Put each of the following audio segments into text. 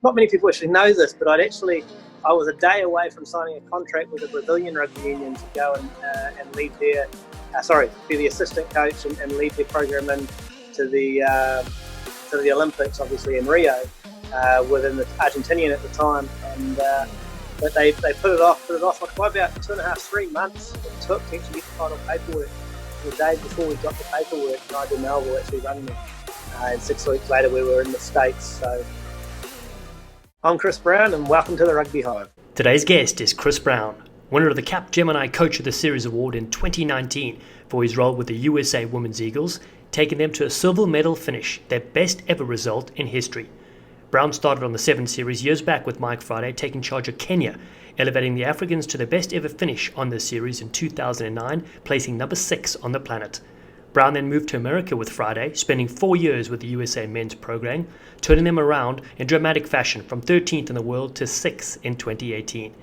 Not many people actually know this, but I was a day away from signing a contract with the Brazilian rugby union to go and lead their, be the assistant coach and lead their program in to the Olympics, obviously in Rio, within the Argentinian at the time, and but they put it off for quite about 2.5-3 months. It took to actually get the final paperwork. The day before we got the paperwork, Nigel Melville actually rang me, and 6 weeks later we were in the States. So I'm Chris Brown, and welcome to the Rugby Hive. Today's guest is Chris Brown, winner of the Capgemini Coach of the Series award in 2019 for his role with the USA Women's Eagles, taking them to a silver medal finish, their best ever result in history. Brown started on the Sevens Series years back with Mike Friday, taking charge of Kenya, elevating the Africans to their best ever finish on this series in 2009, placing number 6 on the planet. Brown then moved to America with Friday, spending 4 years with the USA men's program, turning them around in dramatic fashion from 13th in the world to 6th in 2018.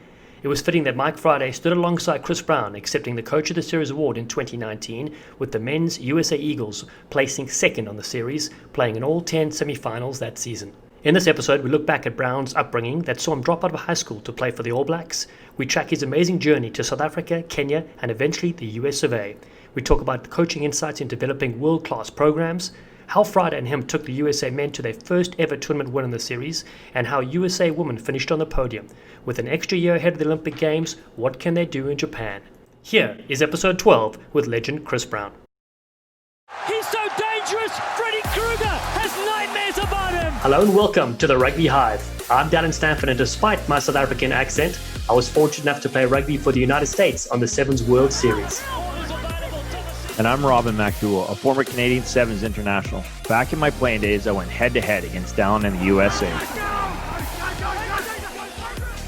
It was fitting that Mike Friday stood alongside Chris Brown, accepting the Coach of the Series award in 2019, with the men's USA Eagles placing 2nd on the series, playing in all 10 semi-finals that season. In this episode, we look back at Brown's upbringing that saw him drop out of high school to play for the All Blacks. We track his amazing journey to South Africa, Kenya, and eventually the US of A. We talk about the coaching insights in developing world-class programs, how Friday and him took the USA men to their first ever tournament win in the series, and how USA women finished on the podium. With an extra year ahead of the Olympic Games, what can they do in Japan? Here is episode 12 with legend Chris Brown. He's so dangerous! Freddy Krueger has nightmares about him! Hello and welcome to the Rugby Hive. I'm Dallen, Stanford, and despite my South African accent, I was fortunate enough to play rugby for the United States on the Sevens World Series. And I'm MacDowell, a former Canadian Sevens international. Back in my playing days, I went head-to-head against Dallen and the USA.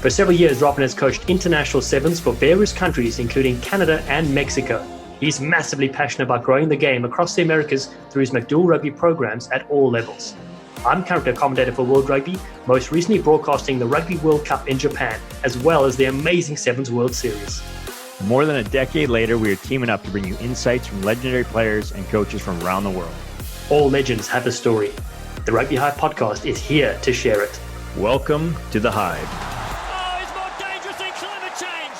For several years, Robin has coached international sevens for various countries, including Canada and Mexico. He's massively passionate about growing the game across the Americas through his MacDowell rugby programs at all levels. I'm currently a commentator for World Rugby, most recently broadcasting the Rugby World Cup in Japan, as well as the amazing Sevens World Series. More than a decade later, we are teaming up to bring you insights from legendary players and coaches from around the world. All legends have a story. The Rugby Hive podcast is here to share it. Welcome to the Hive. Oh, it's more dangerous than climate change!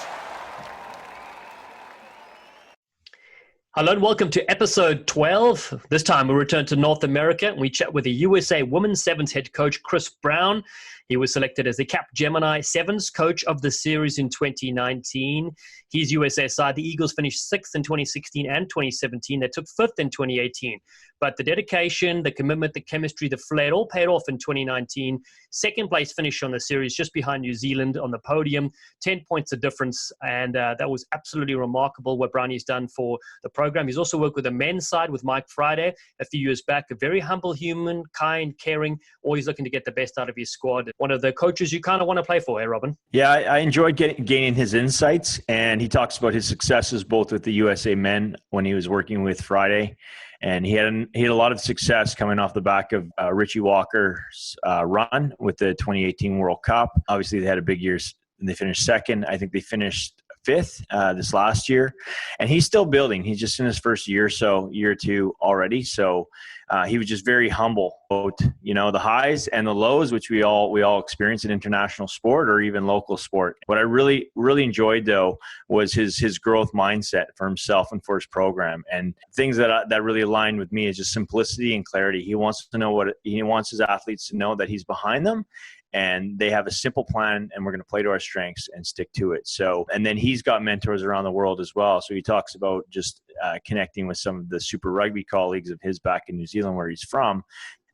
Hello and welcome to episode 12. This time we return to North America and we chat with the USA Women's Sevens head coach Chris Brown. He was selected as the Capgemini Sevens Coach of the Series in 2019. His USA side, the Eagles, finished 6th in 2016 and 2017. They took 5th in 2018. But the dedication, the commitment, the chemistry, the flair, it all paid off in 2019. Second place finish on the series, just behind New Zealand on the podium. 10 points of difference, and that was absolutely remarkable what Brownie's done for the program. He's also worked with the men's side with Mike Friday a few years back. A very humble human, kind, caring, always looking to get the best out of his squad. One of the coaches you kind of want to play for, Robin? Yeah, I enjoyed gaining his insights, and he talks about his successes both with the USA men when he was working with Friday. And he had a lot of success coming off the back of Richie Walker's run with the 2018 World Cup. Obviously, they had a big year and they finished 2nd. I think they finished 5th this last year. And he's still building. He's just in his first year or two already. So he was just very humble about, the highs and the lows, which we all experience in international sport or even local sport. What I really, really enjoyed, though, was his growth mindset for himself and for his program. And things that really aligned with me is just simplicity and clarity. He wants his athletes to know that he's behind them. And they have a simple plan, and we're going to play to our strengths and stick to it. So, and then he's got mentors around the world as well. So he talks about just connecting with some of the Super Rugby colleagues of his back in New Zealand, where he's from,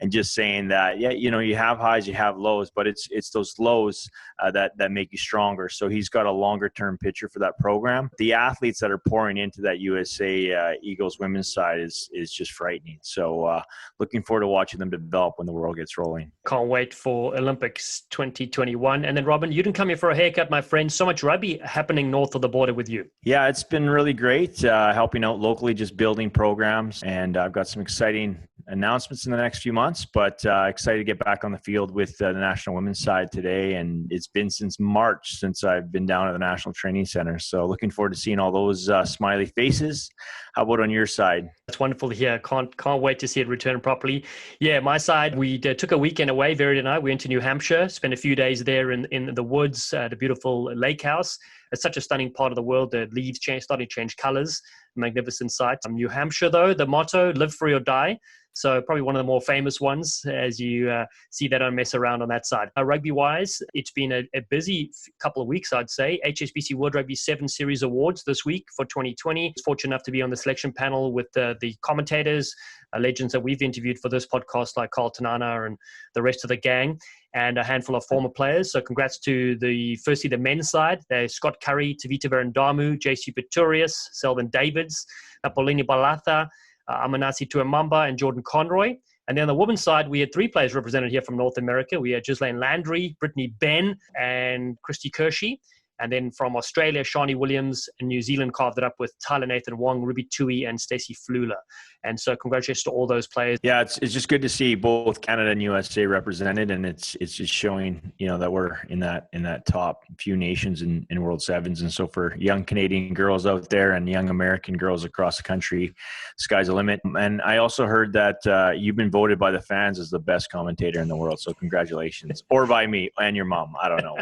and just saying that, you have highs, you have lows, but it's those lows that make you stronger. So he's got a longer term picture for that program. The athletes that are pouring into that USA Eagles women's side is just frightening. So looking forward to watching them develop when the world gets rolling. Can't wait for Olympics 2021. And then, Robin, you didn't come here for a haircut, my friend. So much rugby happening north of the border with you. Yeah, it's been really great helping out locally, just building programs. And I've got some exciting announcements in the next few months, but excited to get back on the field with the national women's side today. And it's been since March since I've been down at the National Training Center. So looking forward to seeing all those smiley faces. How about on your side? That's wonderful to hear. Can't wait to see it return properly. Yeah, my side, we took a weekend away, Verity and I. We went to New Hampshire, spent a few days there in the woods, the beautiful lake house. It's such a stunning part of the world. The leaves starting to change colors. Magnificent sight. New Hampshire, though, the motto, live free or die. So probably one of the more famous ones as you see they don't mess around on that side. Rugby-wise, it's been a busy couple of weeks, I'd say. HSBC World Rugby Sevens Series Awards this week for 2020. I was fortunate enough to be on the selection panel with the commentators, legends that we've interviewed for this podcast like Carl Tanana and the rest of the gang, and a handful of former players. So congrats to firstly the men's side. There's Scott Curry, Tavita Verandamu, JC Pretorius, Selvin Davids, Napolini Balatha, Amanasi Tuamamba, and Jordan Conroy. And then on the women's side, we had 3 players represented here from North America. We had Ghislaine Landry, Brittany Ben, and Christy Kershey. And then from Australia, Shani Williams, and New Zealand carved it up with Tyler Nathan Wong, Ruby Tui, and Stacey Flula. And so congratulations to all those players. Yeah, it's just good to see both Canada and USA represented, and it's just showing, that we're in that top few nations in World Sevens. And so for young Canadian girls out there and young American girls across the country, sky's the limit. And I also heard that you've been voted by the fans as the best commentator in the world. So congratulations, or by me and your mom. I don't know.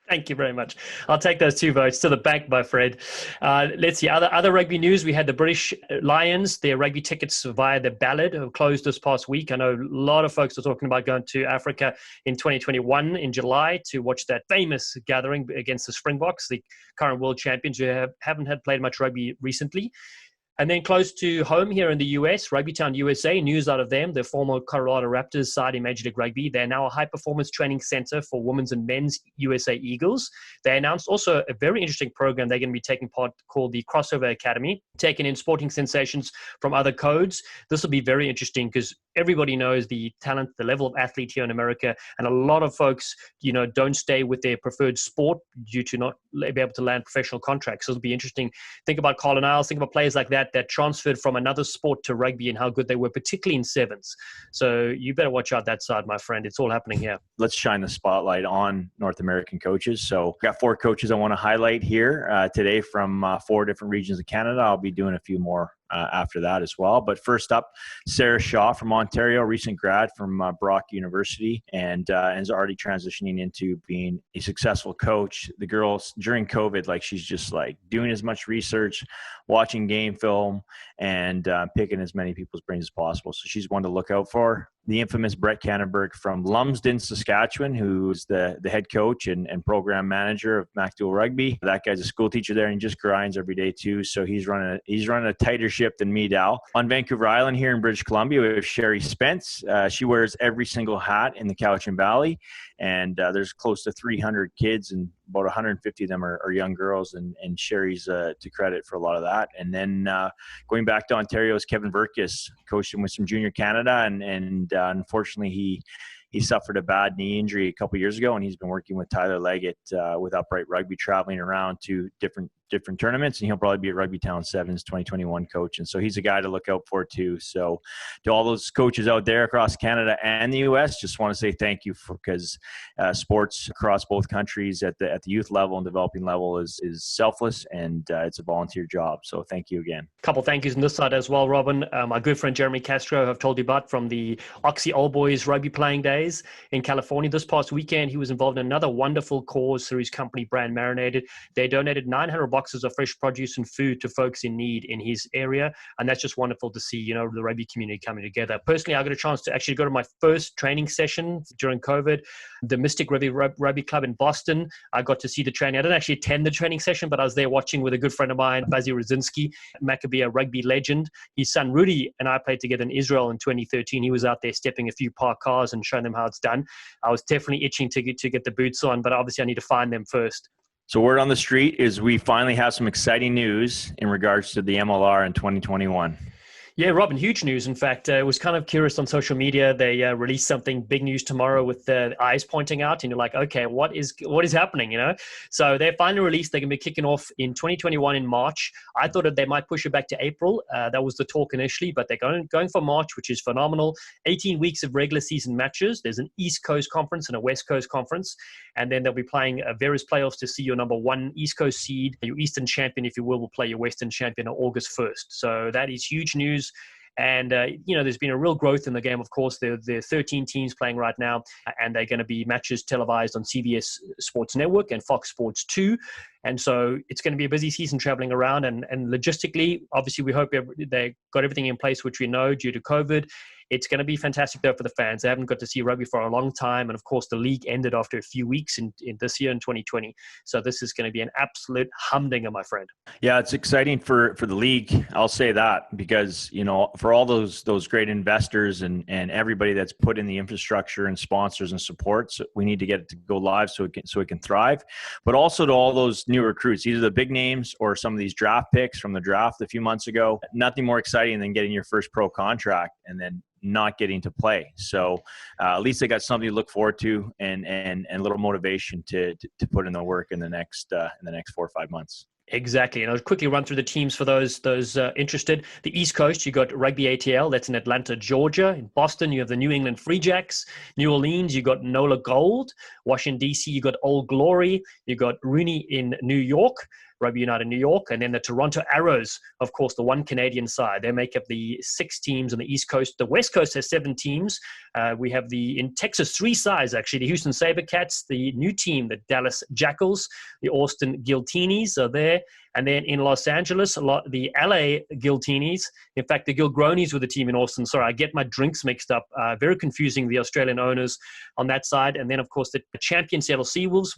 Thank you very much. I'll take those 2 votes to the bank, my friend. Let's see. Other rugby news. We had the British Lions. Their rugby tickets via the ballot have closed this past week. I know a lot of folks are talking about going to Africa in 2021 in July to watch that famous gathering against the Springboks, the current world champions who haven't had played much rugby recently. And then close to home here in the US, Rugby Town USA, news out of them, the former Colorado Raptors side in Major League Rugby. They're now a high-performance training center for women's and men's USA Eagles. They announced also a very interesting program they're going to be taking part called the Crossover Academy, taking in sporting sensations from other codes. This will be very interesting because everybody knows the talent, the level of athlete here in America, and a lot of folks, don't stay with their preferred sport due to not be able to land professional contracts. So it'll be interesting. Think about Colin Isles, think about players like that transferred from another sport to rugby and how good they were, particularly in sevens. So you better watch out that side, my friend. It's all happening here. Let's shine the spotlight on North American coaches. So I've got 4 coaches I want to highlight here today from 4 different regions of Canada. I'll be doing a few more after that as well. But first up, Sarah Shaw from Ontario, recent grad from Brock University, and is already transitioning into being a successful coach. The girls during COVID, she's just doing as much research, watching game film, and picking as many people's brains as possible. So she's one to look out for. The infamous Brett Canenberg from Lumsden, Saskatchewan, who's the head coach and program manager of MacDowell Rugby. That guy's a school teacher there and he just grinds every day too. So he's running a tighter ship than me, Dal. On Vancouver Island here in British Columbia, we have Sherry Spence. She wears every single hat in the Cowichan Valley. And there's close to 300 kids, and about 150 of them are young girls, and Sherry's to credit for a lot of that. And then going back to Ontario is Kevin Verkis, coached him with some Junior Canada, and unfortunately he suffered a bad knee injury a couple years ago, and he's been working with Tyler Leggett with Upright Rugby, traveling around to different tournaments, and he'll probably be at Rugby Town Sevens 2021 coach. And so he's a guy to look out for too. So to all those coaches out there across Canada and the US, just want to say thank you because sports across both countries at the youth level and developing level is selfless, and it's a volunteer job. So thank you again. A couple thank yous on this side as well, Robin. My good friend Jeremy Castro, I've told you about from the Oxy Old Boys rugby playing days in California. This past weekend, he was involved in another wonderful cause through his company, Brand Marinated. They donated 900 boxes of fresh produce and food to folks in need in his area. And that's just wonderful to see, the rugby community coming together. Personally, I got a chance to actually go to my first training session during COVID, the Mystic Rugby Club in Boston. I got to see the training. I didn't actually attend the training session, but I was there watching with a good friend of mine, Bazi Rosinski, Maccabee, a rugby legend. His son, Rudy, and I played together in Israel in 2013. He was out there stepping a few park cars and showing them how it's done. I was definitely itching to get the boots on, but obviously I need to find them first. So word on the street is we finally have some exciting news in regards to the MLR in 2021. Yeah, Robin, huge news. In fact, I was kind of curious on social media. They released something big news tomorrow with the eyes pointing out, and you're like, okay, what is happening, So they finally released, they're going to be kicking off in 2021 in March. I thought that they might push it back to April. That was the talk initially, but they're going for March, which is phenomenal. 18 weeks of regular season matches. There's an East Coast conference and a West Coast conference. And then they'll be playing various playoffs to see your number 1 East Coast seed. Your Eastern champion, if you will play your Western champion on August 1st. So that is huge news. teams. And, there's been a real growth in the game. Of course, there are 13 teams playing right now, and they're going to be matches televised on CBS Sports Network and Fox Sports 2. And so it's going to be a busy season traveling around. And logistically, obviously, we hope they got everything in place, which we know due to COVID. It's going to be fantastic, though, for the fans. They haven't got to see rugby for a long time. And, of course, the league ended after a few weeks in this year in 2020. So this is going to be an absolute humdinger, my friend. Yeah, it's exciting for the league. I'll say that because, for all those great investors and everybody that's put in the infrastructure and sponsors and supports, we need to get it to go live so it can thrive. But also to all those new recruits, either the big names or some of these draft picks from the draft a few months ago, nothing more exciting than getting your first pro contract and then not getting to play. So at least they got something to look forward to and a little motivation to put in the work in the next 4 or 5 months. Exactly. And I'll quickly run through the teams for those interested. The East Coast, you got Rugby ATL. That's in Atlanta, Georgia. In Boston, you have the New England Free Jacks. New Orleans, you got NOLA Gold. Washington, D.C., you got Old Glory. You got Rooney in New York. Rugby United New York, and then the Toronto Arrows, of course, the one Canadian side. They make up the 6 teams on the East Coast. The West Coast has 7 teams. We have in Texas 3 sides, actually. The Houston SaberCats, the new team, the Dallas Jackals, the Austin Guiltinis are there. And then in Los Angeles, the LA Guiltinis. In fact, the Gilgronis were the team in Austin. Sorry, I get my drinks mixed up. Very confusing, the Australian owners on that side. And then, of course, the champion Seattle Seawolves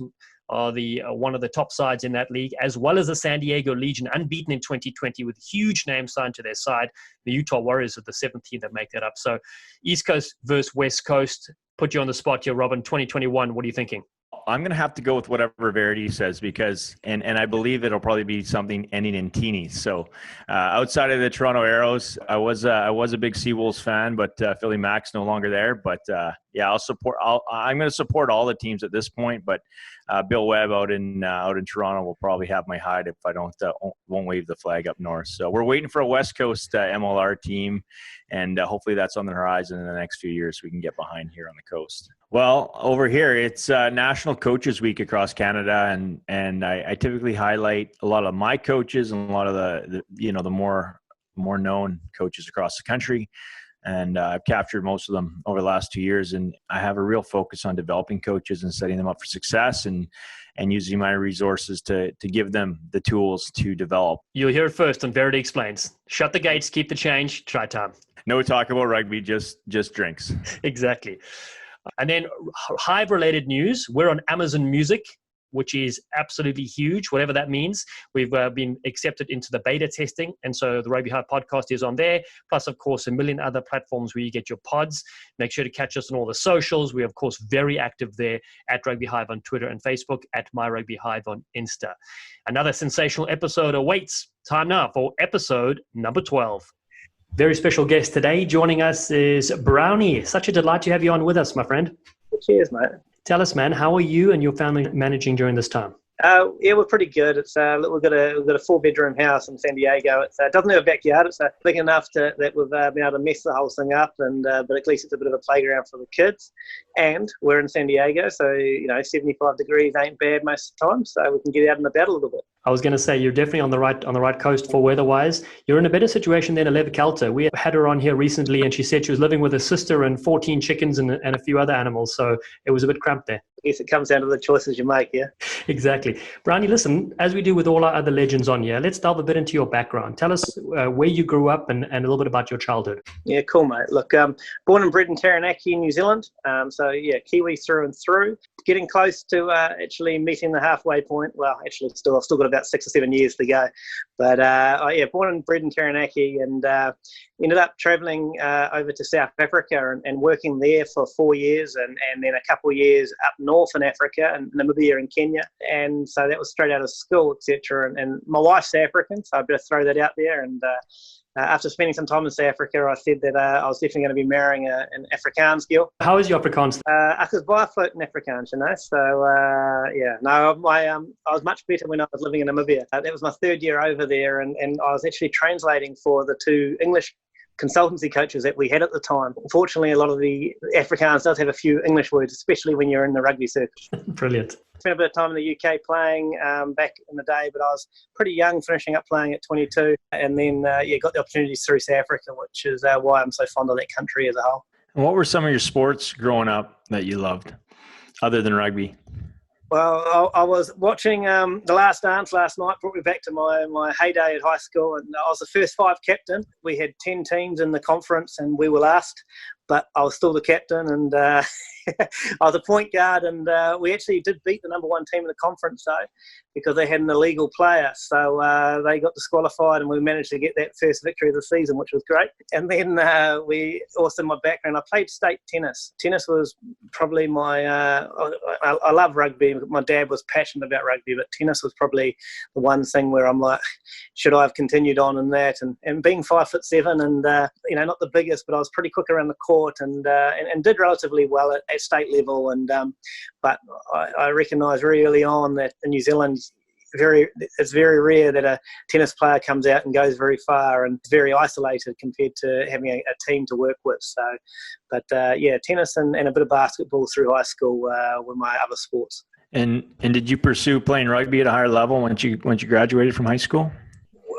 are one of the top sides in that league, as well as the San Diego Legion, unbeaten in 2020 with huge names signed to their side. The Utah Warriors are the 7th team that make that up. So East Coast versus West Coast. Put you on the spot here, Robin. 2021, what are you thinking? I'm going to have to go with whatever Verity says because, and I believe it'll probably be something ending in teeny. So outside of the Toronto Arrows, I was a big Seawolves fan, but Philly Mac's no longer there. But yeah, I'm going to support all the teams at this point. But Bill Webb out in Toronto will probably have my hide if I won't wave the flag up north. So we're waiting for a West Coast MLR team, and hopefully that's on the horizon in the next few years so we can get behind here on the coast. Well, over here, it's National Coaches Week across Canada, and I typically highlight a lot of my coaches and a lot of the more known coaches across the country. And I've captured most of them over the last 2 years, and I have a real focus on developing coaches and setting them up for success and using my resources to give them the tools to develop. You'll hear it first on Verity Explains. Shut the gates, keep the change, try time. No talk about rugby, just drinks. Exactly. And then Hive-related news. We're on Amazon Music, which is absolutely huge, whatever that means. We've been accepted into the beta testing, and so the Rugby Hive podcast is on there, plus, of course, a million other platforms where you get your pods. Make sure to catch us on all the socials. We're, of course, very active there at Rugby Hive on Twitter and Facebook, at My Rugby Hive on Insta. Another sensational episode awaits. Time now for episode number 12. Very special guest today. Joining us is Brownie. Such a delight to have you on with us, my friend. Cheers, mate. Tell us, man, how are you and your family managing during this time? Yeah, we're pretty good. It's we've got a 4-bedroom house in San Diego. It doesn't have a backyard. It's big enough that we've been able to mess the whole thing up, but at least it's a bit of a playground for the kids. And we're in San Diego, so 75 degrees ain't bad most of the time, so we can get out and about a little bit. I was going to say you're definitely on the right coast for weather-wise. You're in a better situation than Alev Kelter. We had her on here recently, and she said she was living with her sister and 14 chickens and a few other animals, so it was a bit cramped there. I guess it comes down to the choices you make, yeah? Exactly. Brownie, listen, as we do with all our other legends on here, let's delve a bit into your background. Tell us where you grew up and a little bit about your childhood. Yeah, cool, mate. Look, born and bred in Taranaki in New Zealand. So, yeah, Kiwi through and through. Getting close to actually meeting the halfway point. Well, actually, I've still got about 6 or 7 years to go. But, yeah, born and bred in Taranaki and ended up travelling over to South Africa and working there for 4 years and then a couple of years up north in Africa and Namibia and Kenya. And so that was straight out of school, etc. And my wife's African, so I better throw that out there. And after spending some time in South Africa, I said that I was definitely going to be marrying an Afrikaans girl. How is your Afrikaans? I could buy a float in Afrikaans, So, yeah. No, I was much better when I was living in Namibia. That was my 3rd year over there, and I was actually translating for the 2 English consultancy coaches that we had at the time. Unfortunately, a lot of the Afrikaans does have a few English words, especially when you're in the rugby circuit. Brilliant. Spent a bit of time in the UK playing back in the day, but I was pretty young, finishing up playing at 22, and then got the opportunities through South Africa, which is why I'm so fond of that country as a whole. And what were some of your sports growing up that you loved, other than rugby? Well, I was watching The Last Dance last night, brought me back to my heyday at high school, and I was the first 5 captain. We had 10 teams in the conference, and we were last, but I was still the captain, and I was a point guard, and we actually did beat the number 1 team in the conference, though, because they had an illegal player. So they got disqualified, and we managed to get that first victory of the season, which was great. And then we also, my background, I played state tennis. Tennis was probably my, I love rugby. My dad was passionate about rugby, but tennis was probably the one thing where I'm like, should I have continued on in that? And being 5'7" and, not the biggest, but I was pretty quick around the court and did relatively well at state level. And but I recognised very early on that in New Zealand, it's very rare that a tennis player comes out and goes very far, and it's very isolated compared to having a team to work with. So, but tennis and a bit of basketball through high school were my other sports. And did you pursue playing rugby at a higher level once you graduated from high school?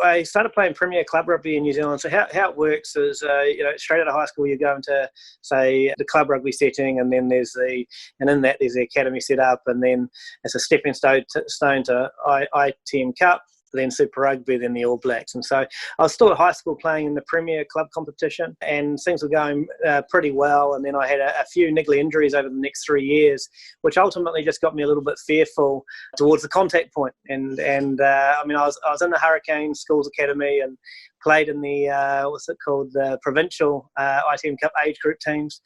I started playing Premier Club Rugby in New Zealand. So how it works is, straight out of high school, you go into, say, the club rugby setting, and then there's the academy set up, and then it's a stepping stone to ITM Cup, then Super Rugby, then the All Blacks. And so I was still at high school playing in the Premier Club competition, and things were going pretty well. And then I had a few niggly injuries over the next 3 years, which ultimately just got me a little bit fearful towards the contact point. And I was in the Hurricane Schools Academy and played in the the provincial ITM Cup age group teams.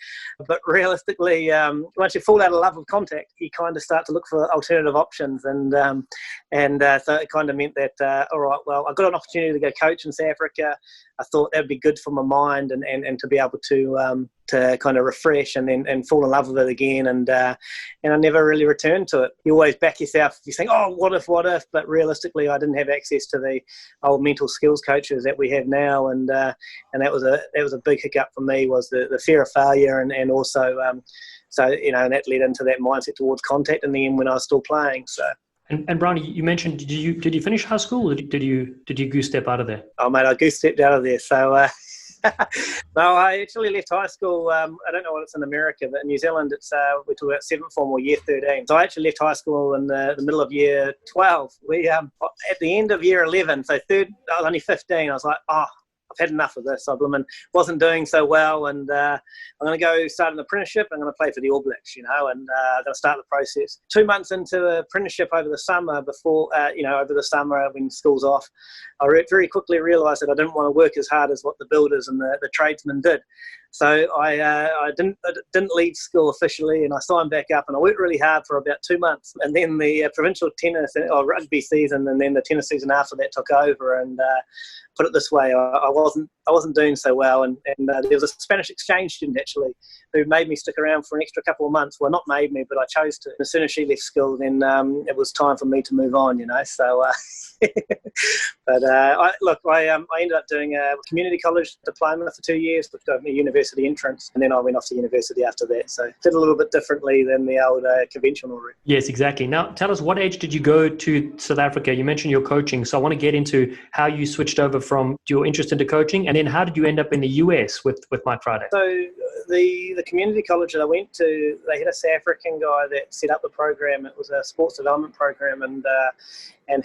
But realistically, once you fall out of love with contact, you kind of start to look for alternative options. And so it kind of meant that, all right, well, I got an opportunity to go coach in South Africa. I thought that would be good for my mind and to be able to kind of refresh and fall in love with it again. And I never really returned to it. You always back yourself. You think, oh, what if? But realistically, I didn't have access to the old mental skills coaches that we have now. And that was a big hiccup for me, was the fear of failure, and also and that led into that mindset towards contact in the end when I was still playing. So. And Brian, you mentioned, did you finish high school, or did you goose step out of there? Oh mate, I goose stepped out of there. So no, I actually left high school. I don't know what it's in America, but in New Zealand, it's we talk about 7th form or year 13. So I actually left high school in the middle of year 12. We at the end of year 11, so I was only 15. I was like, I've had enough of this. I wasn't doing so well, and I'm going to go start an apprenticeship. I'm going to play for the All Blacks, and I'm going to start the process. 2 months into the apprenticeship over the summer, when school's off, I very quickly realised that I didn't want to work as hard as what the builders and the tradesmen did. So I didn't leave school officially, and I signed back up, and I worked really hard for about 2 months. And then the provincial tennis or rugby season, and then the tennis season after that took over. And put it this way, I wasn't doing so well, and there was a Spanish exchange student actually who made me stick around for an extra couple of months. Well, not made me, but I chose to. As soon as she left school, then it was time for me to move on, So, but I ended up doing a community college diploma for 2 years, which got me a university entrance, and then I went off to university after that. So did a little bit differently than the old conventional route. Yes, exactly. Now, tell us, what age did you go to South Africa? You mentioned your coaching, so I want to get into how you switched over from your interest into coaching, and then how did you end up in the US with Mike Friday? So the community college that I went to, they had a South African guy that set up the program. It was a sports development program, and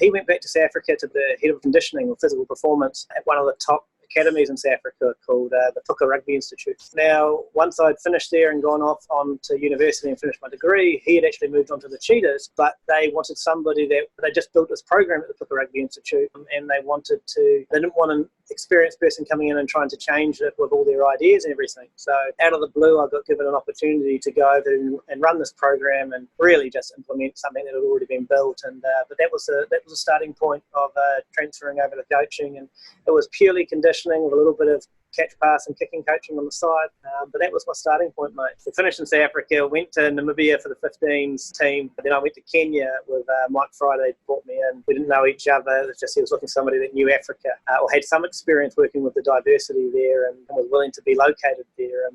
he went back to South Africa to the head of conditioning or physical performance at one of the top academies in South Africa called the Puka Rugby Institute. Now, once I'd finished there and gone off on to university and finished my degree, he had actually moved on to the Cheetahs, but they wanted somebody they just built this program at the Puka Rugby Institute, and they didn't want an experienced person coming in and trying to change it with all their ideas and everything. So out of the blue, I got given an opportunity to go over and run this program and really just implement something that had already been built. And but that was a starting point of transferring over to coaching, and it was purely conditioning with a little bit of catch, pass and kicking coaching on the side. But that was my starting point, mate. I finished in South Africa, went to Namibia for the 15s team. Then I went to Kenya with Mike Friday, brought me in. We didn't know each other. It was just he was looking for somebody that knew Africa or had some experience working with the diversity there and was willing to be located there.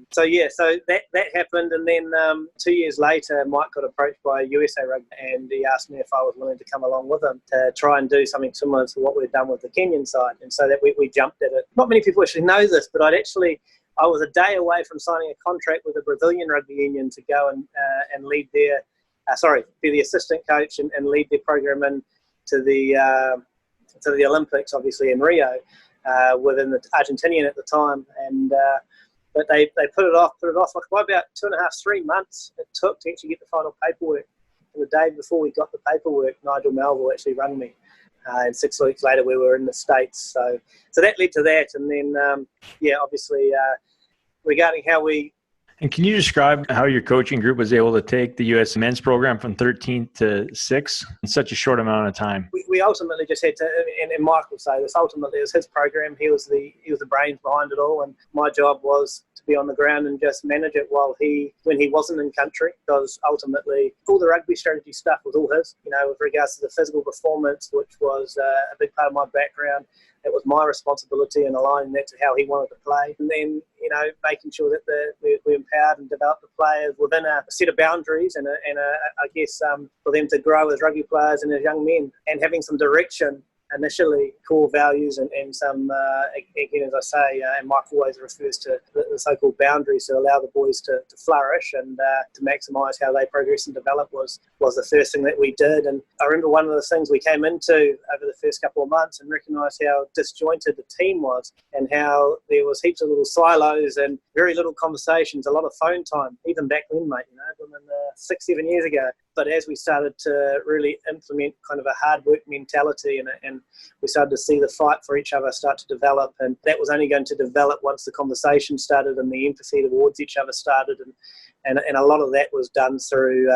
So that happened. And then 2 years later, Mike got approached by USA Rugby and he asked me if I was willing to come along with him to try and do something similar to what we'd done with the Kenyan side. And so that we jumped at it. Not many people actually know this, but I was a day away from signing a contract with the Brazilian Rugby Union to go and lead their, be the assistant coach and lead their program in to the Olympics, obviously in Rio, within the Argentinian at the time. And but they put it off like by about 2.5-3 months it took to actually get the final paperwork. And the day before we got the paperwork, Nigel Melville actually rang me. And 6 weeks later, we were in the States. So that led to that. And then, obviously, regarding how we... And can you describe how your coaching group was able to take the U.S. men's program from 13 to 6 in such a short amount of time? We ultimately just had to, and Mike will say this, ultimately it was his program. He was the brains behind it all. And my job was to be on the ground and just manage it when he wasn't in country, because ultimately all the rugby strategy stuff was all his, with regards to the physical performance, which was a big part of my background. It was my responsibility and aligning that to how he wanted to play. And then, making sure that we empowered and developed the players within a set of boundaries and I guess for them to grow as rugby players and as young men, and having some direction initially, core values and some, again, as I say, and Mike always refers to the so-called boundaries to allow the boys to flourish and to maximise how they progress and develop was the first thing that we did. And I remember one of the things we came into over the first couple of months and recognised how disjointed the team was and how there was heaps of little silos and very little conversations, a lot of phone time, even back then, mate, 6-7 years ago. But as we started to really implement kind of a hard work mentality and we started to see the fight for each other start to develop, and that was only going to develop once the conversation started and the empathy towards each other started, and a lot of that was done through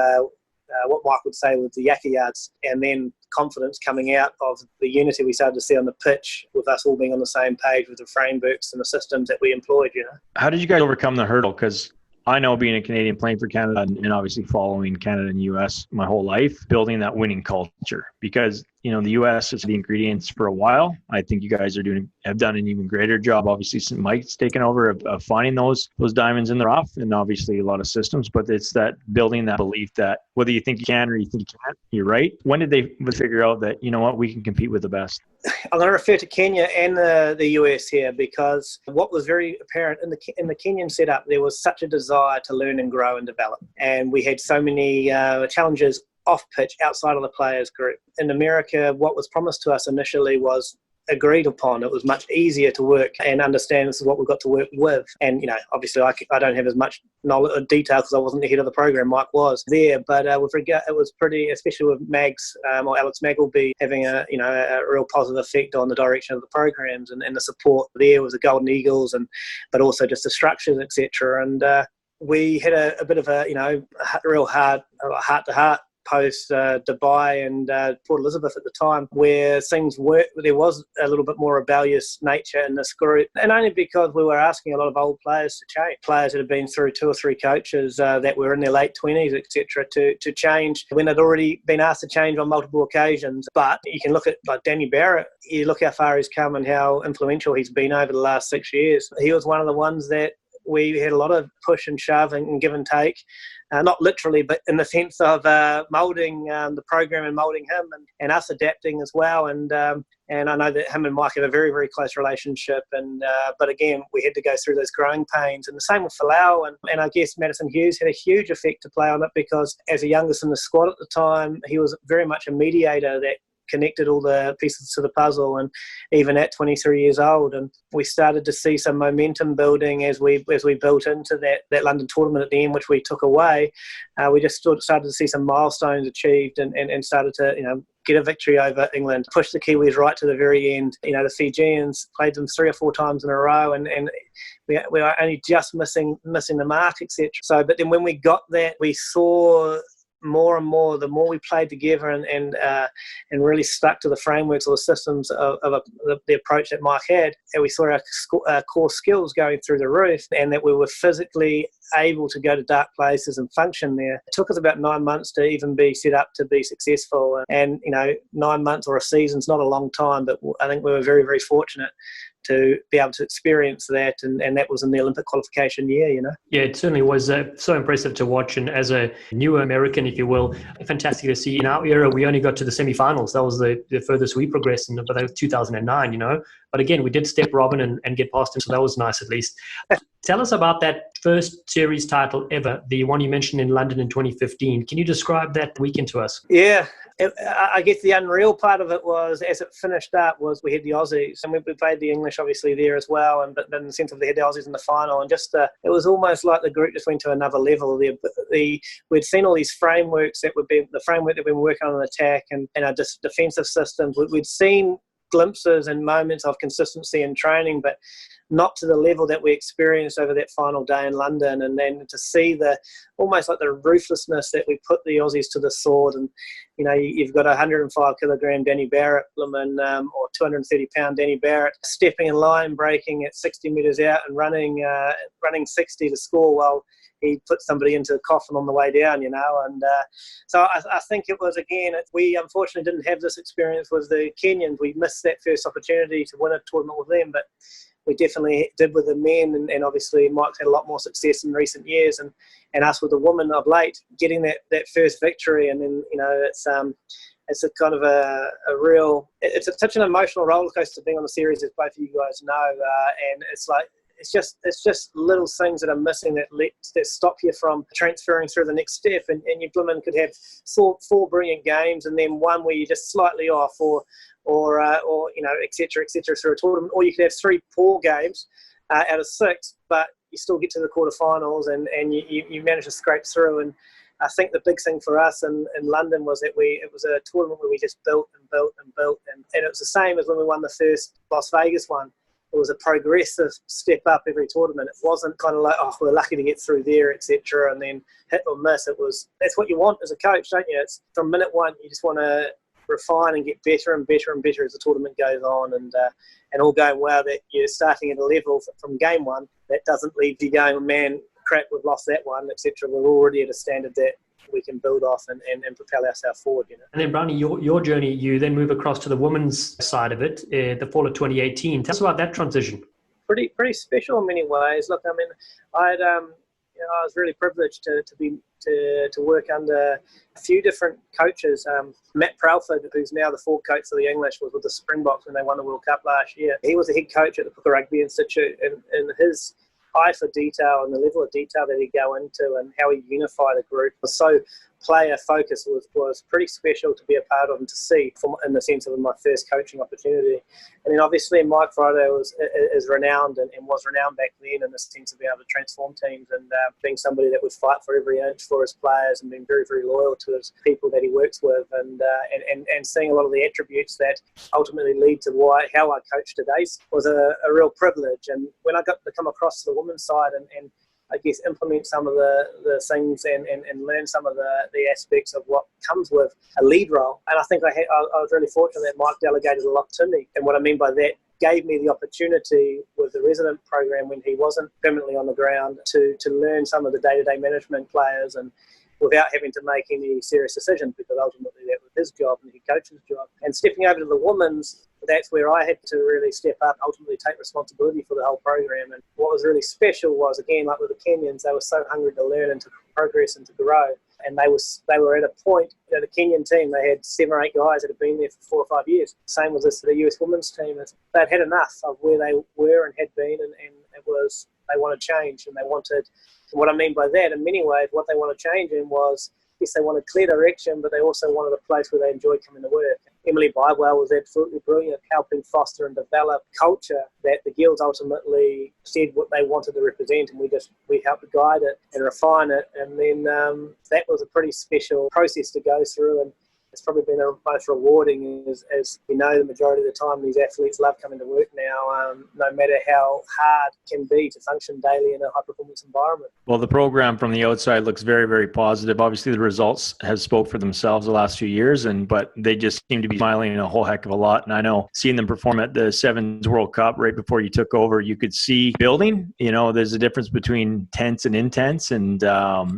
what Mike would say was the yakka yards, and then confidence coming out of the unity we started to see on the pitch with us all being on the same page with the frameworks and the systems that we employed. How did you guys overcome the hurdle? Because I know, being a Canadian playing for Canada and obviously following Canada and US my whole life, building that winning culture, because the US is the ingredients for a while. I think you guys have done an even greater job, obviously, since Mike's taken over of finding those diamonds in the rough, and obviously a lot of systems. But it's that building that belief that whether you think you can or you think you can't, you're right. When did they figure out that we can compete with the best? I'm going to refer to Kenya and the US here, because what was very apparent in the Kenyan setup, there was such a desire to learn and grow and develop, and we had so many challenges off pitch outside of the players group. In America, what was promised to us initially was agreed upon. It was much easier to work and understand this is what we've got to work with. And, obviously I don't have as much knowledge or detail because I wasn't the head of the program. Mike was there, but with regard, it was pretty, especially with Mags or Alex Magleby having a real positive effect on the direction of the programs and the support there was the Golden Eagles but also just the structures, etc. And we had a bit of a real hard heart-to-heart post Dubai and Port Elizabeth at the time, where there was a little bit more rebellious nature in this group, and only because we were asking a lot of old players to change, players that had been through 2 or 3 coaches that were in their late 20s, etc., to change when they'd already been asked to change on multiple occasions. But you can look at like Danny Barrett, you look how far he's come and how influential he's been over the last 6 years. He was one of the ones that we had a lot of push and shove and give and take. Not literally, but in the sense of moulding the program and moulding him and us adapting as well. And I know that him and Mike have a very, very close relationship. But again, we had to go through those growing pains. And the same with Falau. And I guess Madison Hughes had a huge effect to play on it, because as the youngest in the squad at the time, he was very much a mediator that connected all the pieces to the puzzle, and even at 23 years old. And we started to see some momentum building as we built into that London tournament at the end, which we took away. We just started to see some milestones achieved and started to get a victory over England, push the Kiwis right to the very end. The Fijians played them 3 or 4 times in a row, and we were only just missing the mark, etc. So, but then when we got that, we saw more and more, the more we played together and really stuck to the frameworks or the systems of the approach that Mike had, and we saw our core skills going through the roof, and that we were physically able to go to dark places and function there. It took us about 9 months to even be set up to be successful. And 9 months or a season's not a long time, but I think we were very, very fortunate to be able to experience that, and that was in the Olympic qualification year, Yeah, it certainly was so impressive to watch, and as a new American, if you will, fantastic to see. In our era, we only got to the semi-finals. That was the furthest we progressed, but that was 2009, But again, we did step Robin and get past him, so that was nice at least. Tell us about that first series title ever, the one you mentioned in London in 2015. Can you describe that weekend to us? Yeah. I guess the unreal part of it was, as it finished up, was we had the Aussies, and we played the English obviously there as well, but in the sense of they had the Aussies in the final, and just it was almost like the group just went to another level. We'd seen all these frameworks the framework that we've been working on in attack and our defensive systems. We'd seen glimpses and moments of consistency in training, but not to the level that we experienced over that final day in London. And then to see almost like the ruthlessness that we put the Aussies to the sword. And you've got 105 kilogram Danny Barrett, or 230 pound Danny Barrett, stepping in line, breaking at 60 metres out and running 60 to score while he put somebody into a coffin on the way down, and so I think it was, again, we unfortunately didn't have this experience with the Kenyans. We missed that first opportunity to win a tournament with them, but we definitely did with the men, and obviously Mike's had a lot more success in recent years, and us with the women of late, getting that first victory. And then it's a kind of a real, it's such an emotional roller coaster being on the series, as both of you guys know, and it's like, it's just little things that are missing that stop you from transferring through the next step, and you blooming could have four brilliant games, and then one where you're just slightly off, or et cetera through a tournament, or you could have 3 poor games out of 6, but you still get to the quarterfinals and you manage to scrape through. And I think the big thing for us in London was that it was a tournament where we just built, and it was the same as when we won the first Las Vegas one. It was a progressive step up every tournament. It wasn't kind of like, oh, we're lucky to get through there, etc., and then hit or miss. That's what you want as a coach, don't you? It's from minute one, you just want to refine and get better and better and better as the tournament goes on, and all going well, that you're starting at a level from game one that doesn't leave you going, oh, man, crap, we've lost that one, etc. We're already at a standard that we can build off and propel ourselves forward. And then, Brownie, your journey, you then move across to the women's side of it, the fall of 2018. Tell us about that transition. Pretty special in many ways. Look, I mean, I was really privileged to work under a few different coaches. Matt Pralford, who's now the full coach for the English, was with the Springboks when they won the World Cup last year. He was the head coach at the Rugby Institute, and his eye for detail and the level of detail that he'd go into and how he unified the group was so player focused, was pretty special to be a part of and to see in the sense of my first coaching opportunity. And then obviously Mike Friday is renowned and was renowned back then in the sense of being able to transform teams and being somebody that would fight for every inch for his players and being very, very loyal to his people that he works with, and seeing a lot of the attributes that ultimately lead to how I coach today was a real privilege. And when I got to come across to the women's side and I guess implement some of the things and learn some of the aspects of what comes with a lead role. And I think I was really fortunate that Mike delegated a lot to me. And what I mean by that, gave me the opportunity with the resident program when he wasn't permanently on the ground to learn some of the day-to-day management players, and without having to make any serious decisions, because ultimately that was his job and the head coach's job. And stepping over to the women's, that's where I had to really step up, ultimately take responsibility for the whole program. And what was really special was, again, like with the Kenyans, they were so hungry to learn and to progress and to grow. And they were at a point, the Kenyan team, they had 7 or 8 guys that had been there for 4 or 5 years. Same with the US women's team. They'd had enough of where they were and had been, and it was, they wanted change, and they wanted, what I mean by that, in many ways, what they wanted change in was, yes, they wanted clear direction, but they also wanted a place where they enjoyed coming to work. Emily Bidewell was absolutely brilliant, helping foster and develop culture that the Guilds ultimately said what they wanted to represent, and we helped to guide it and refine it. And then that was a pretty special process to go through. And it's probably been the most rewarding. As we know, the majority of the time these athletes love coming to work now, no matter how hard it can be to function daily in a high-performance environment. Well, the program from the outside looks very, very positive. Obviously, the results have spoke for themselves the last few years, but they just seem to be smiling a whole heck of a lot. And I know seeing them perform at the Sevens World Cup right before you took over, you could see building. There's a difference between tense and intense, and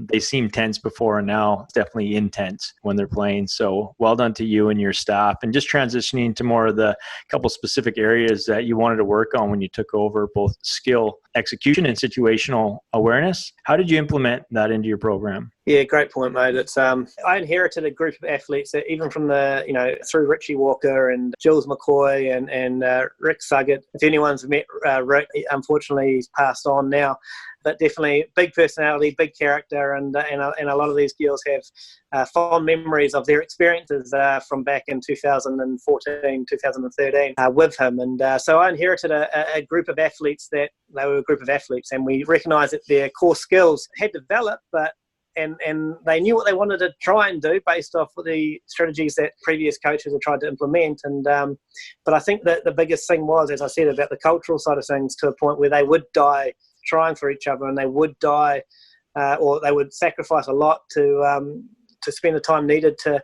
they seem tense before, and now it's definitely intense when they're playing. So well done to you and your staff. And just transitioning to more of the couple specific areas that you wanted to work on when you took over, both skill, execution, and situational awareness. How did you implement that into your program? Yeah, great point, mate. It's I inherited a group of athletes that even from through Richie Walker and Jules McCoy and Rick Suggett. If anyone's met Rick, unfortunately he's passed on now, but definitely big personality, big character, and a lot of these girls have fond memories of their experiences from back in 2014, 2013 with him. And so I inherited a group of athletes they were a group of athletes, and we recognised that their core skills had developed, and they knew what they wanted to try and do based off of the strategies that previous coaches had tried to implement. And but I think that the biggest thing was, as I said, about the cultural side of things, to a point where they would die trying for each other, and they would die or they would sacrifice a lot to spend the time needed to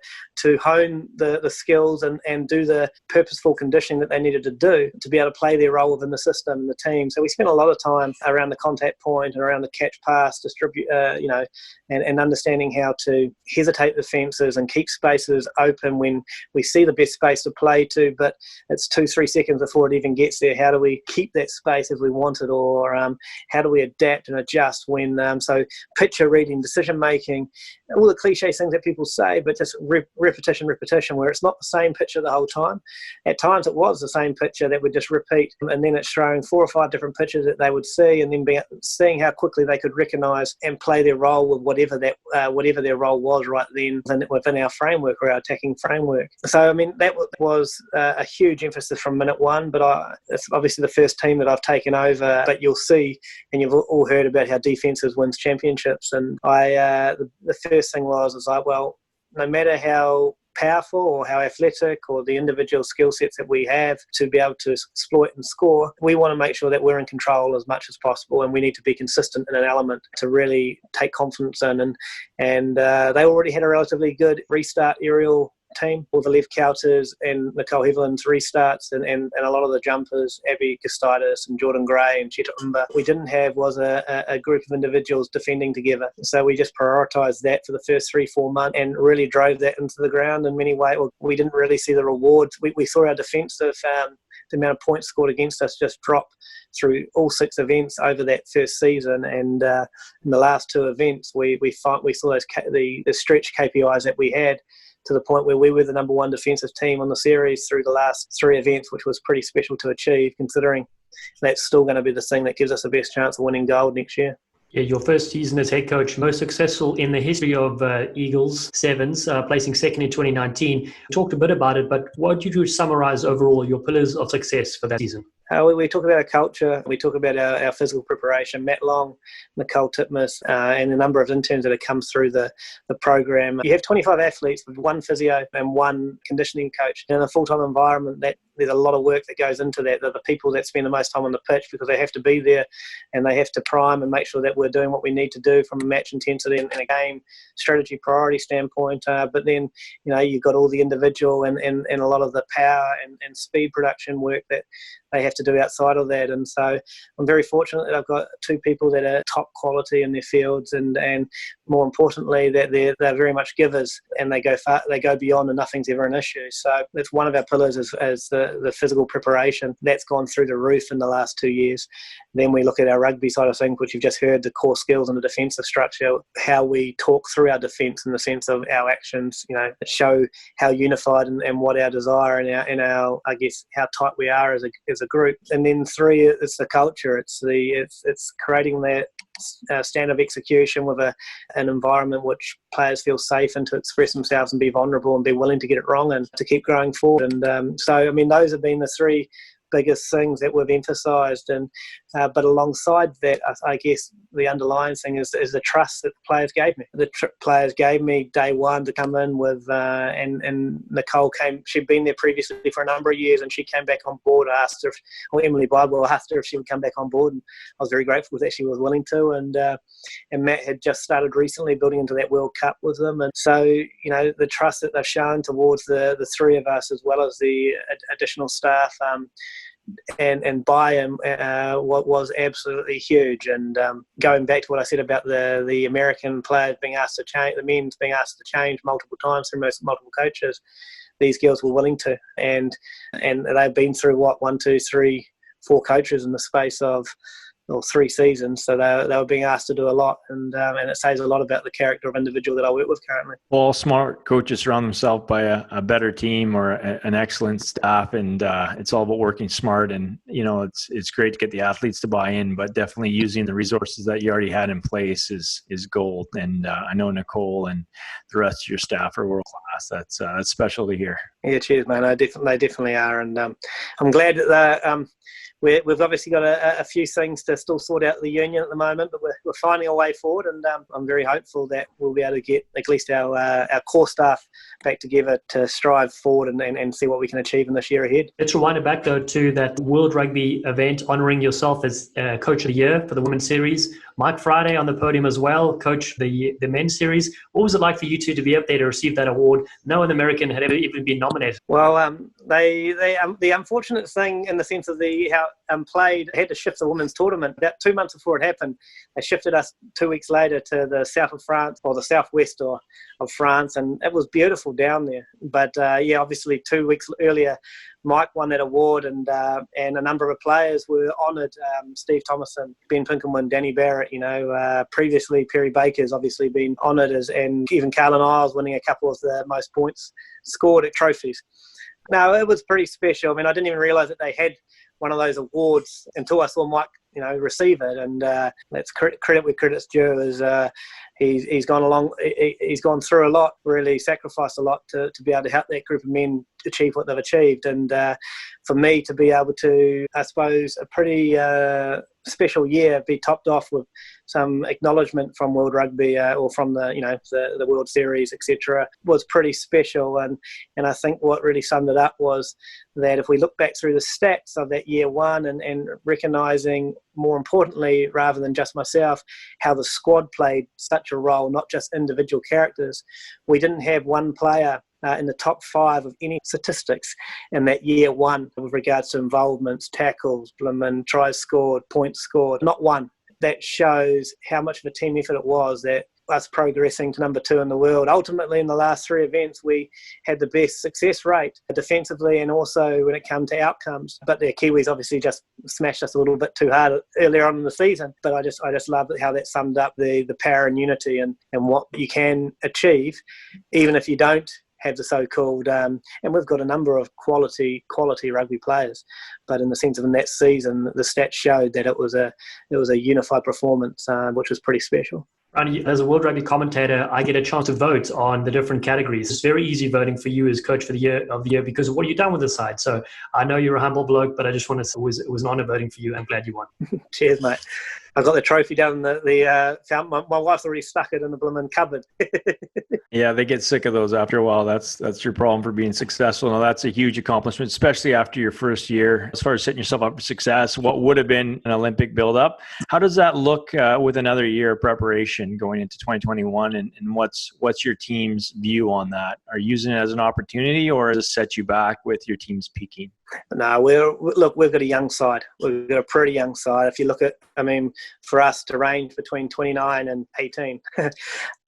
hone the skills and do the purposeful conditioning that they needed to do to be able to play their role within the system and the team. So we spent a lot of time around the contact point and around the catch pass, distribute, and understanding how to hesitate defences and keep spaces open when we see the best space to play to, but it's 2-3 seconds before it even gets there. How do we keep that space if we want it, or how do we adapt and adjust when, so picture reading, decision making, all the cliche things that people say, but just repetition, where it's not the same picture the whole time. At times it was the same picture that would just repeat, and then it's showing 4 or 5 different pictures that they would see, and then seeing how quickly they could recognise and play their role with whatever their role was right then within our framework or our attacking framework. So I mean, that was a huge emphasis from minute one, but it's obviously the first team that I've taken over. But you'll see, and you've all heard about how defences wins championships, and the first thing was like, well, no matter how powerful or how athletic or the individual skill sets that we have to be able to exploit and score, we want to make sure that we're in control as much as possible, and we need to be consistent in an element to really take confidence in. And they already had a relatively good restart aerial team, all the left counters and Nicole Heveland's restarts and a lot of the jumpers, Abby Costaitis and Jordan Gray and Cheta Umba. We didn't have was a group of individuals defending together. So we just prioritised that for the first 3-4 months and really drove that into the ground in many ways. We didn't really see the rewards. We saw our defensive, the amount of points scored against us just drop through all 6 events over that first season, and in the last 2 events we saw those the stretch KPIs that we had, to the point where we were the number 1 defensive team on the series through the last 3 events, which was pretty special to achieve, considering that's still going to be the thing that gives us the best chance of winning gold next year. Yeah, your first season as head coach, most successful in the history of Eagles Sevens, placing second in 2019. We talked a bit about it, but what would you summarize overall your pillars of success for that season? We talk about our culture, we talk about our physical preparation. Matt Long, Nicole Titmus, and a number of interns that have come through the program. You have 25 athletes with 1 physio and 1 conditioning coach. In a full-time environment, there's a lot of work that goes into that. They're the people that spend the most time on the pitch because they have to be there and they have to prime and make sure that we're doing what we need to do from a match intensity and a game strategy priority standpoint. But then, you've got all the individual and a lot of the power and speed production work that they have to do outside of that. And so I'm very fortunate that I've got 2 people that are top quality in their fields, and more importantly that they're very much givers, and they go far, they go beyond, and nothing's ever an issue. So that's one of our pillars as the physical preparation. That's gone through the roof in the last 2 years. Then we look at our rugby side of things, which you've just heard, the core skills and the defensive structure, how we talk through our defence in the sense of our actions, show how unified and what our desire and our I guess how tight we are as a group. And then 3, it's the culture. It's creating that standard of execution with an environment which players feel safe and to express themselves and be vulnerable and be willing to get it wrong and to keep growing forward. And so, I mean, those have been the 3 biggest things that we've emphasised. And but alongside that, I guess the underlying thing is the trust that the players gave me. The players gave me day one to come in with, and Nicole came. She'd been there previously for a number of years, and she came back on board. I asked her, or Emily Bible asked her if she would come back on board, and I was very grateful that she was willing to. And Matt had just started recently building into that World Cup with them, and so the trust that they've shown towards the three of us, as well as the additional staff, and buy-in what was absolutely huge. And going back to what I said about the American players being asked to change, the men's being asked to change multiple times through multiple coaches, these girls were willing to, and they've been through 1, 2, 3, 4 coaches in the space of 3 seasons, so they were being asked to do a lot, and it says a lot about the character of individual that I work with currently. Well, smart coaches surround themselves by a better team or an excellent staff, and it's all about working smart. And it's great to get the athletes to buy in, but definitely using the resources that you already had in place is gold. And I know Nicole and the rest of your staff are world class. That's special to hear. Yeah, cheers, man. They definitely are, and I'm glad that we've obviously got a few things to still sort out the union at the moment, but we're finding a way forward, and I'm very hopeful that we'll be able to get at least our core staff back together to strive forward and see what we can achieve in this year ahead. Let's rewind it back, though, to that World Rugby event, honouring yourself as Coach of the Year for the Women's Series. Mike Friday on the podium as well, Coach the Men's Series. What was it like for you two to be up there to receive that award? No one American had ever even been nominated. Well, the unfortunate thing in the sense of how played had to shift the women's tournament about 2 months before it happened. They shifted us 2 weeks later to the south of France, or the southwest of France, and it was beautiful down there. But obviously 2 weeks earlier, Mike won that award, and a number of players were honoured. Steve Thomason, Ben Pinkerman, Danny Barrett. Previously Perry Baker's obviously been honoured, and even Carlin Isles winning a couple of the most points scored at trophies. No, it was pretty special. I mean, I didn't even realise that they had one of those awards until I saw Mike, receive it. And that's credit where credit's due. Is he's gone through a lot, really sacrificed a lot to be able to help that group of men achieve what they've achieved. And for me to be able to, I suppose, a pretty special year be topped off with some acknowledgement from World Rugby or from the World Series, etc., was pretty special. And I think what really summed it up was that if we look back through the stats of that year one and recognising, more importantly, rather than just myself, how the squad played such a role, not just individual characters. We didn't have one player in the top 5 of any statistics in that year one with regards to involvements, tackles, tries scored, points scored. Not one. That shows how much of a team effort it was, that us progressing to number 2 in the world. Ultimately, in the last 3 events, we had the best success rate defensively and also when it came to outcomes. But the Kiwis obviously just smashed us a little bit too hard earlier on in the season. But I just love how that summed up the power and unity and what you can achieve, even if you don't have the so-called, and we've got a number of quality rugby players, but in the sense of in that season, the stats showed that it was a unified performance, which was pretty special. As a World Rugby commentator, I get a chance to vote on the different categories. It's very easy voting for you as coach for the year because of what you've done with the side. So I know you're a humble bloke, but I just want to say it was an honour voting for you. I'm glad you won. Cheers, mate. I've got the trophy down in the fountain. My wife's already stuck it in the blooming cupboard. Yeah, they get sick of those after a while. That's your problem for being successful. Now, that's a huge accomplishment, especially after your first year. As far as setting yourself up for success, what would have been an Olympic build-up, how does that look with another year of preparation going into 2021? And what's your team's view on that? Are you using it as an opportunity, or does it set you back with your team's peaking? No, we've got a young side. We've got a pretty young side. If you look at, for us to range between 29 and 18,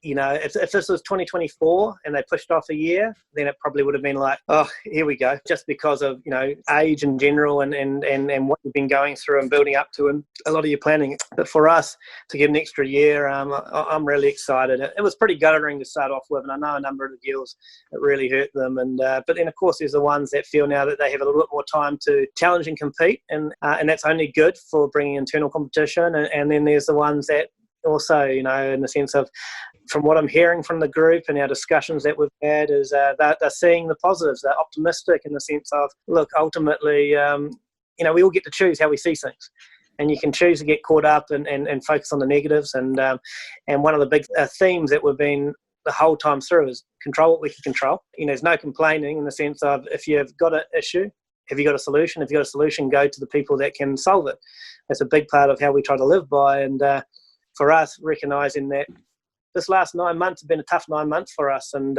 if this was 2024 and they pushed off a year, then it probably would have been like, oh, here we go. Just because of, age in general and what you've been going through and building up to and a lot of your planning. But for us to get an extra year, I'm really excited. It was pretty guttering to start off with, and I know a number of the girls, it really hurt them. But then, of course, there's the ones that feel now that they have a little bit more time to challenge and compete, and that's only good for bringing internal competition. And then there's the ones that also, in the sense of, from what I'm hearing from the group and our discussions that we've had, is they're seeing the positives. They're optimistic in the sense of, look, ultimately, we all get to choose how we see things. And you can choose to get caught up and focus on the negatives. And one of the big themes that we've been the whole time through is control what we can control. There's no complaining in the sense of if you've got an issue, have you got a solution? If you've got a solution, go to the people that can solve it. That's a big part of how we try to live by. And for us, recognising that this last 9 months have been a tough 9 months for us, and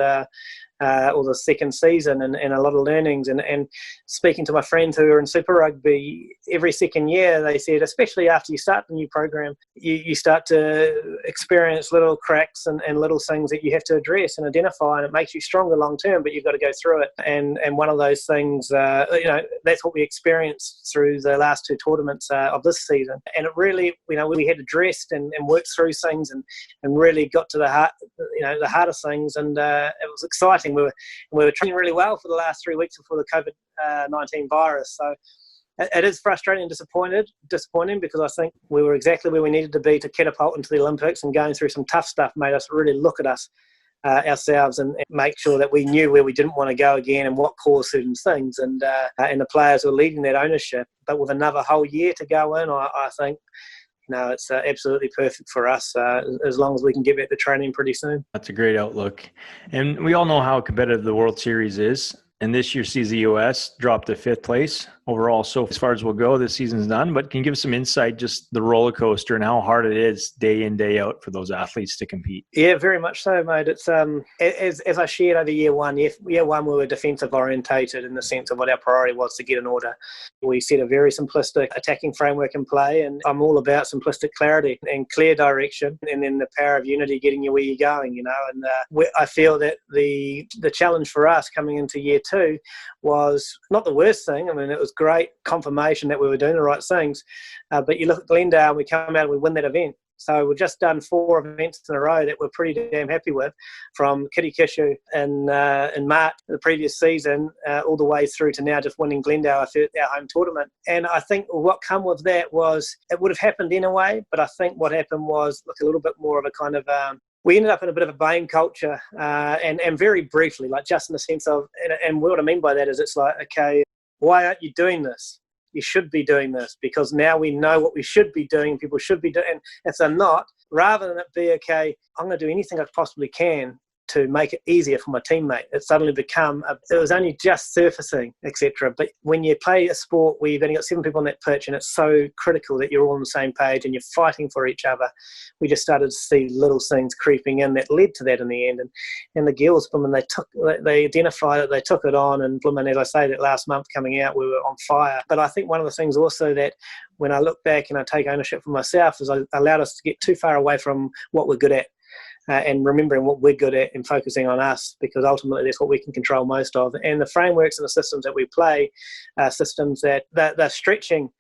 or the second season, and a lot of learnings. And speaking to my friends who are in Super Rugby, every second year they said, especially after you start the new program, you start to experience little cracks and little things that you have to address and identify, and it makes you stronger long term, but you've got to go through it. And one of those things, that's what we experienced through the last two tournaments of this season. And it really, we had addressed and worked through things and really got to the heart, the heart of things. And it was exciting. We were training really well for the last 3 weeks before the COVID-19 virus. So it is frustrating and disappointing because I think we were exactly where we needed to be to catapult into the Olympics, and going through some tough stuff made us really look at ourselves and make sure that we knew where we didn't want to go again and what caused certain things. And the players were leading that ownership. But with another whole year to go in, I think it's absolutely perfect for us as long as we can get back to training pretty soon. That's a great outlook. And we all know how competitive the World Series is. And this year sees the U.S. drop to 5th place overall. So as far as we'll go, this season's done. But can you give us some insight, just the roller coaster and how hard it is day in, day out for those athletes to compete? Yeah, very much so, mate. It's as I shared over year one we were defensive orientated in the sense of what our priority was to get in order. We set a very simplistic attacking framework in play, and I'm all about simplistic clarity and clear direction, and then the power of unity getting you where you're going, And I feel that the challenge for us coming into year two was not the worst thing. I mean, it was great confirmation that we were doing the right things. But you look at Glendale and we come out and we win that event. So we've just done 4 events in a row that we're pretty damn happy with, from Kirikishu in March the previous season all the way through to now just winning Glendale, our home tournament. And I think what come with that was it would have happened in a way, but I think what happened was a little bit more of a kind of we ended up in a bit of a blame culture, and very briefly, just in the sense of, and what I mean by that is it's like, okay, why aren't you doing this? You should be doing this, because now we know what we should be doing, people should be doing. And if they're not, rather than it be, okay, I'm going to do anything I possibly can to make it easier for my teammate, it suddenly become, it was only just surfacing, etc. But when you play a sport where you've only got 7 people on that pitch and it's so critical that you're all on the same page and you're fighting for each other, we just started to see little things creeping in that led to that in the end. And the girls, they identified it, they took it on, and as I say, that last month coming out, we were on fire. But I think one of the things also that when I look back and I take ownership for myself is I allowed us to get too far away from what we're good at. And remembering what we're good at and focusing on us, because ultimately that's what we can control most of. And the frameworks and the systems that we play are systems that they're stretching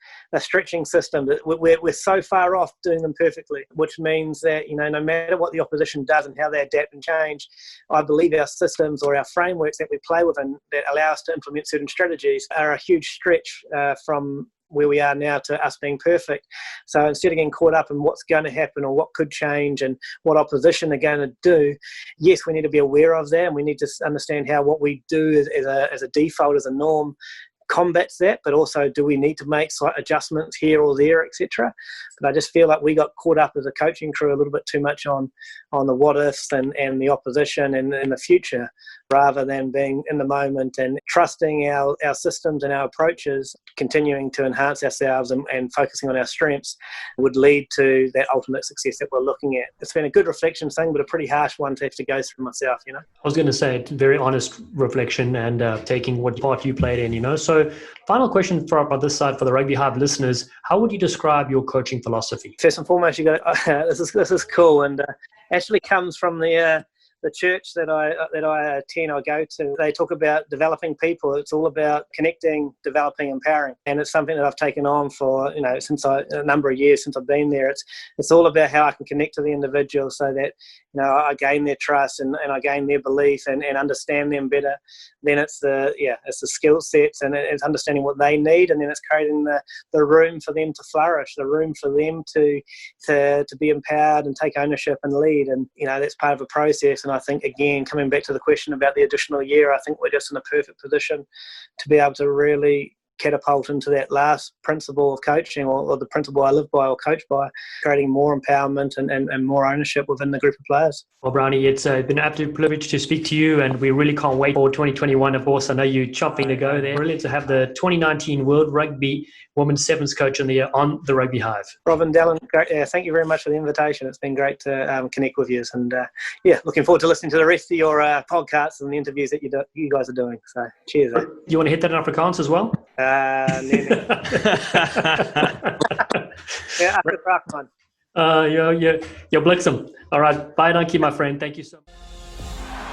systems. We're so far off doing them perfectly, which means that, no matter what the opposition does and how they adapt and change, I believe our systems or our frameworks that we play within that allow us to implement certain strategies are a huge stretch from where we are now to us being perfect. So instead of getting caught up in what's going to happen or what could change and what opposition are going to do, yes, we need to be aware of that, and we need to understand how what we do as a default, as a norm, combats that, but also do we need to make slight adjustments here or there, etc. But I just feel like we got caught up as a coaching crew a little bit too much on the what ifs and the opposition and the future, rather than being in the moment and trusting our systems and our approaches, continuing to enhance ourselves and focusing on our strengths would lead to that ultimate success that we're looking at. It's been a good reflection thing, but a pretty harsh one to have to go through myself, I was going to say, it's very honest reflection and taking what part you played in, So final question for this side, for the Rugby Hive listeners, how would you describe your coaching philosophy? First and foremost, you go, this is cool, and actually comes from the church that I attend, I go to. They talk about developing people. It's all about connecting, developing, empowering, and it's something that I've taken on for since a number of years since I've been there. It's all about how I can connect to the individual so that I gain their trust and I gain their belief and understand them better. Then it's the skill sets and it's understanding what they need, and then it's creating the room for them to flourish, the room for them to be empowered and take ownership and lead. And that's part of a process. And I think, again, coming back to the question about the additional year, I think we're just in a perfect position to be able to really catapult into that last principle of coaching, or the principle I live by or coach by, creating more empowerment and more ownership within the group of players. Well, Brownie, it's been an absolute privilege to speak to you, and we really can't wait for 2021. Of course, I know you're chopping to go there. Brilliant to have the 2019 World Rugby Women's Sevens Coach on the Rugby Hive. Robin, Dallen, great. Thank you very much for the invitation. It's been great to connect with you, and looking forward to listening to the rest of your podcasts and the interviews that you guys are doing. So, cheers. You want to hit that in Afrikaans as well? Ja, afspraak man. You're bliksem. All right, bye, dankie, my friend. Thank you so much.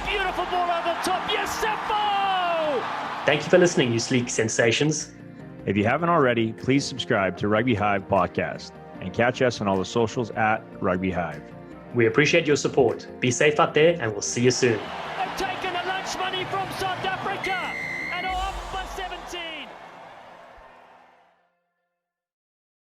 Beautiful ball over the top. Yes, Seppo! Thank you for listening, you sleek sensations. If you haven't already, please subscribe to Rugby Hive Podcast and catch us on all the socials at Rugby Hive. We appreciate your support. Be safe out there, and we'll see you soon. They've taken the lunch money from Sunday.